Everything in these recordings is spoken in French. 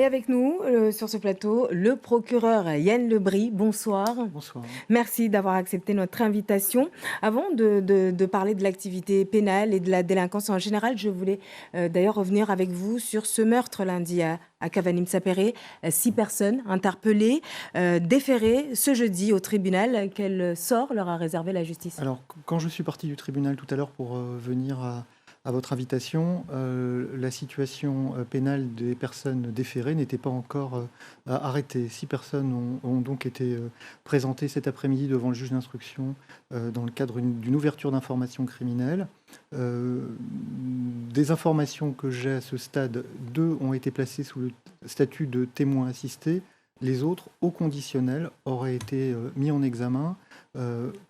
Et avec nous, sur ce plateau, le procureur Yann Lebris. Bonsoir. Bonsoir. Merci d'avoir accepté notre invitation. Avant de parler de l'activité pénale et de la délinquance en général, je voulais d'ailleurs revenir avec vous sur ce meurtre lundi à Cavanim-Sapere. 6 personnes interpellées, déférées ce jeudi au tribunal. Quel sort leur a réservé la justice? Alors, quand je suis parti du tribunal tout à l'heure pour venir à votre invitation, la situation pénale des personnes déférées n'était pas encore arrêtée. 6 personnes ont donc été présentées cet après-midi devant le juge d'instruction dans le cadre d'une ouverture d'informations criminelles. Des informations que j'ai à ce stade, 2 ont été placées sous le statut de témoins assistés. Les autres, au conditionnel, auraient été mis en examen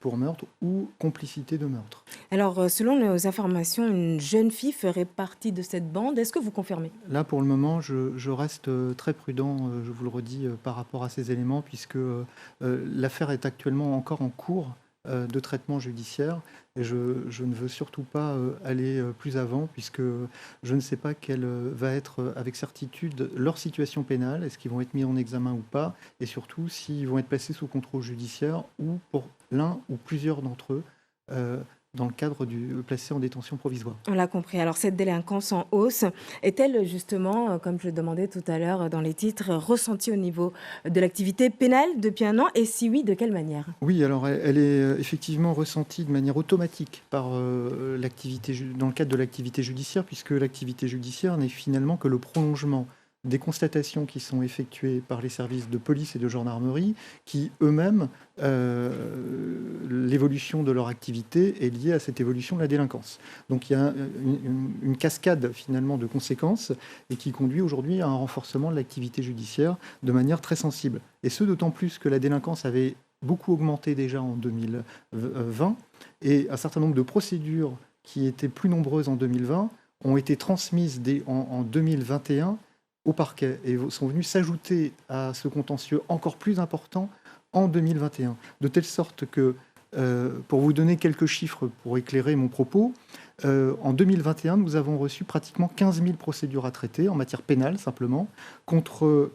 pour meurtre ou complicité de meurtre. Alors, selon nos informations, une jeune fille ferait partie de cette bande. Est-ce que vous confirmez? Là, pour le moment, je reste très prudent, je vous le redis, par rapport à ces éléments, puisque l'affaire est actuellement encore en cours de traitement judiciaire. Et je ne veux surtout pas aller plus avant, puisque je ne sais pas quelle va être avec certitude leur situation pénale, est-ce qu'ils vont être mis en examen ou pas, et surtout s'ils vont être placés sous contrôle judiciaire ou pour l'un ou plusieurs d'entre eux dans le cadre du placé en détention provisoire. On l'a compris. Alors, cette délinquance en hausse est-elle justement, comme je le demandais tout à l'heure dans les titres, ressentie au niveau de l'activité pénale depuis un an? Et si oui, de quelle manière? Oui, alors elle est effectivement ressentie de manière automatique par dans le cadre de l'activité judiciaire, puisque l'activité judiciaire n'est finalement que le prolongement des constatations qui sont effectuées par les services de police et de gendarmerie, qui eux-mêmes, l'évolution de leur activité est liée à cette évolution de la délinquance. Donc il y a une cascade finalement de conséquences et qui conduit aujourd'hui à un renforcement de l'activité judiciaire de manière très sensible. Et ce, d'autant plus que la délinquance avait beaucoup augmenté déjà en 2020 et un certain nombre de procédures qui étaient plus nombreuses en 2020 ont été transmises en 2021 au parquet et sont venus s'ajouter à ce contentieux encore plus important en 2021. De telle sorte que, pour vous donner quelques chiffres pour éclairer mon propos, en 2021, nous avons reçu pratiquement 15 000 procédures à traiter en matière pénale simplement, contre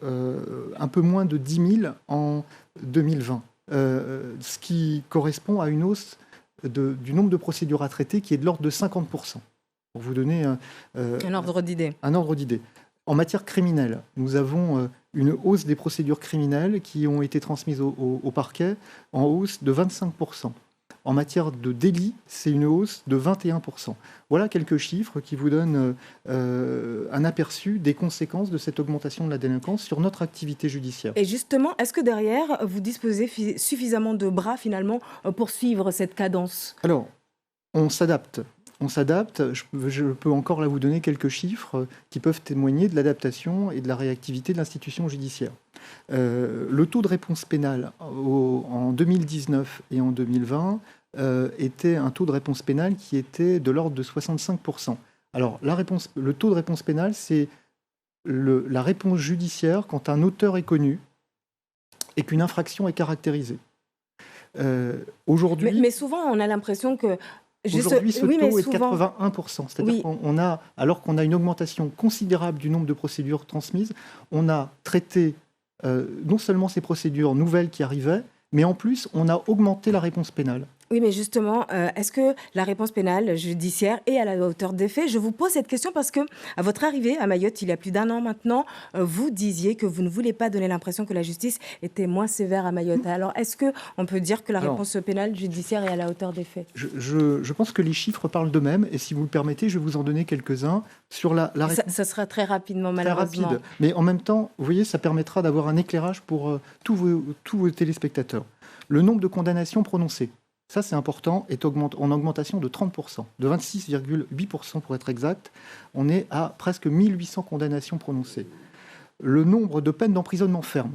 un peu moins de 10 000 en 2020. Ce qui correspond à une hausse du nombre de procédures à traiter qui est de l'ordre de 50%. Pour vous donner Un ordre d'idée. un ordre d'idée. En matière criminelle, nous avons une hausse des procédures criminelles qui ont été transmises au parquet en hausse de 25%. En matière de délit, c'est une hausse de 21%. Voilà quelques chiffres qui vous donnent un aperçu des conséquences de cette augmentation de la délinquance sur notre activité judiciaire. Et justement, est-ce que derrière, vous disposez suffisamment de bras finalement pour suivre cette cadence? Alors, on s'adapte. On s'adapte. Je peux encore là vous donner quelques chiffres qui peuvent témoigner de l'adaptation et de la réactivité de l'institution judiciaire. Le taux de réponse pénale en 2019 et en 2020 était un taux de réponse pénale qui était de l'ordre de 65%. Alors, le taux de réponse pénale, c'est la réponse judiciaire quand un auteur est connu et qu'une infraction est caractérisée. Aujourd'hui... Mais souvent, on a l'impression que... Aujourd'hui, ce oui, taux est de souvent... 81%. C'est-à-dire Oui. alors qu'on a une augmentation considérable du nombre de procédures transmises, on a traité non seulement ces procédures nouvelles qui arrivaient, mais en plus, on a augmenté la réponse pénale. Oui, mais justement, est-ce que la réponse pénale judiciaire est à la hauteur des faits? Je vous pose cette question parce que, à votre arrivée à Mayotte, il y a plus d'un an maintenant, vous disiez que vous ne voulez pas donner l'impression que la justice était moins sévère à Mayotte. Alors, est-ce qu'on peut dire que la réponse pénale judiciaire est à la hauteur des faits? Je pense que les chiffres parlent d'eux-mêmes, et si vous le permettez, je vais vous en donner quelques-uns sur la réponse. Ça sera très rapidement, malheureusement. Très rapide. Mais en même temps, vous voyez, ça permettra d'avoir un éclairage pour tous vos téléspectateurs. Le nombre de condamnations prononcées. Ça, c'est important, est en augmentation de 30%, de 26,8% pour être exact. On est à presque 1800 condamnations prononcées. Le nombre de peines d'emprisonnement ferme,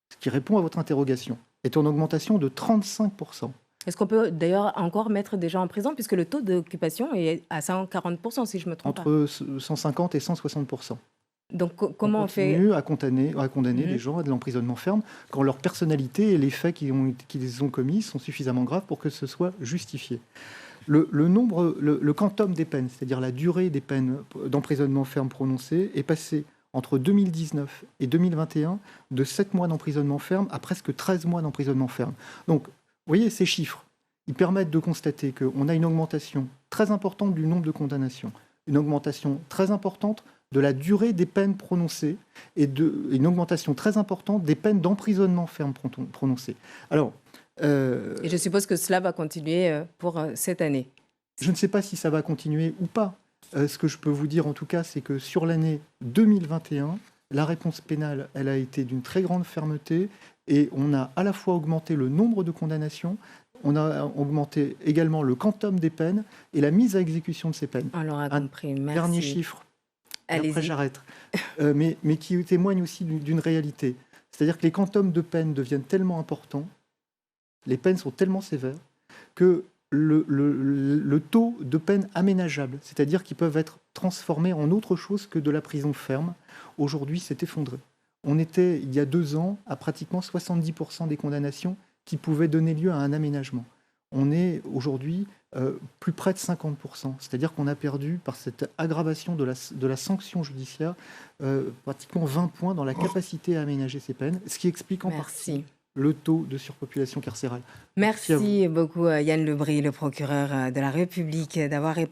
ce qui répond à votre interrogation, est en augmentation de 35%. Est-ce qu'on peut d'ailleurs encore mettre des gens en prison, puisque le taux d'occupation est à 140%, si je ne me trompe pas? Entre 150 et 160%. Donc comment on fait? continue à condamner les gens à de l'emprisonnement ferme quand leur personnalité et les faits qu'ils ont commis sont suffisamment graves pour que ce soit justifié. Le quantum des peines, c'est-à-dire la durée des peines d'emprisonnement ferme prononcées, est passé entre 2019 et 2021 de 7 mois d'emprisonnement ferme à presque 13 mois d'emprisonnement ferme. Donc, vous voyez, ces chiffres, ils permettent de constater qu'on a une augmentation très importante du nombre de condamnations, une augmentation très importante de la durée des peines prononcées et une augmentation très importante des peines d'emprisonnement ferme prononcées. Alors, et je suppose que cela va continuer pour cette année. Je ne sais pas si ça va continuer ou pas. Ce que je peux vous dire en tout cas, c'est que sur l'année 2021, la réponse pénale, elle a été d'une très grande fermeté et on a à la fois augmenté le nombre de condamnations, on a augmenté également le quantum des peines et la mise à exécution de ces peines. On l'aura compris, merci. Dernier chiffre, et Allez-y. après j'arrête, mais qui témoigne aussi d'une réalité. C'est-à-dire que les quantums de peines deviennent tellement importants, les peines sont tellement sévères, que le taux de peines aménageables, c'est-à-dire qui peuvent être transformés en autre chose que de la prison ferme, aujourd'hui s'est effondré. On était, il y a 2 ans, à pratiquement 70% des condamnations qui pouvaient donner lieu à un aménagement. On est aujourd'hui plus près de 50%, c'est-à-dire qu'on a perdu, par cette aggravation de la sanction judiciaire, pratiquement 20 points dans la capacité à aménager ces peines, ce qui explique en partie le taux de surpopulation carcérale. Merci beaucoup Yann Lebris, le procureur de la République, d'avoir répondu